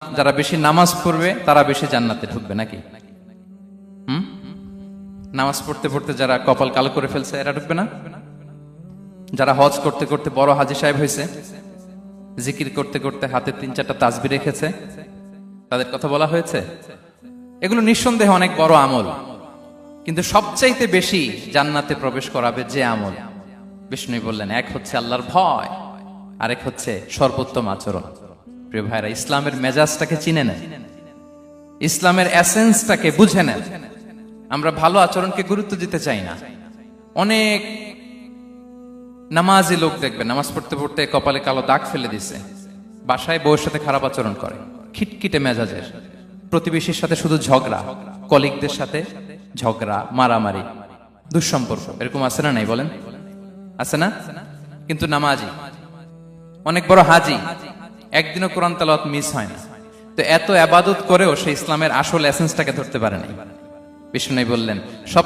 যারা বেশি নামাজ পড়বে তারা বেশি জান্নাতে ঢুকবে নাকি? নামাজ পড়তে পড়তে যারা কপাল কালো করে ফেলছে এরা ঢুকবে না? যারা হজ করতে করতে বড় হাজী সাহেব হয়েছে, জিকির করতে করতে হাতে 3-4টা তাসবিহ রেখেছে, তাদের কথা বলা হয়েছে। এগুলো নিঃসন্দেহে অনেক বড় আমল, কিন্তু সবচাইতে বেশি জান্নাতে প্রবেশ করাবে যে আমল, বিষ্ণু বললেন, এক হচ্ছে আল্লাহর ভয়, আরেক হচ্ছে সর্বোত্তম আচরণ। প্রিয় ভাইরা, ইসলামের মেজাজটাকে চিনে নেন, ইসলামের এসেন্সটাকে বুঝে নেন। আমরা ভালো আচরণকে গুরুত্ব দিতে চাই না। অনেক নামাজি লোক দেখবে নামাজ পড়তে পড়তে কপালে কালো দাগ ফেলে দিছে, বাসায় বউয়ের সাথে খারাপ আচরণ করে, খিটখিটে মেজাজের, প্রতিবেশীর সাথে শুধু ঝগড়া, কলিগদের সাথে ঝগড়া, মারামারি, দুঃসম্পর্ক, এরকম আছে না? নাই বলেন, আছে না? কিন্তু নামাজি, অনেক বড় হাজি, একদিনও কোরআন তেলাওয়াত মিস হয় না। তো এত ইবাদত করেও সে ইসলামের আসল এসেন্সটাকে ধরতে পারে নাই। বিষ্ণু বললেন, সব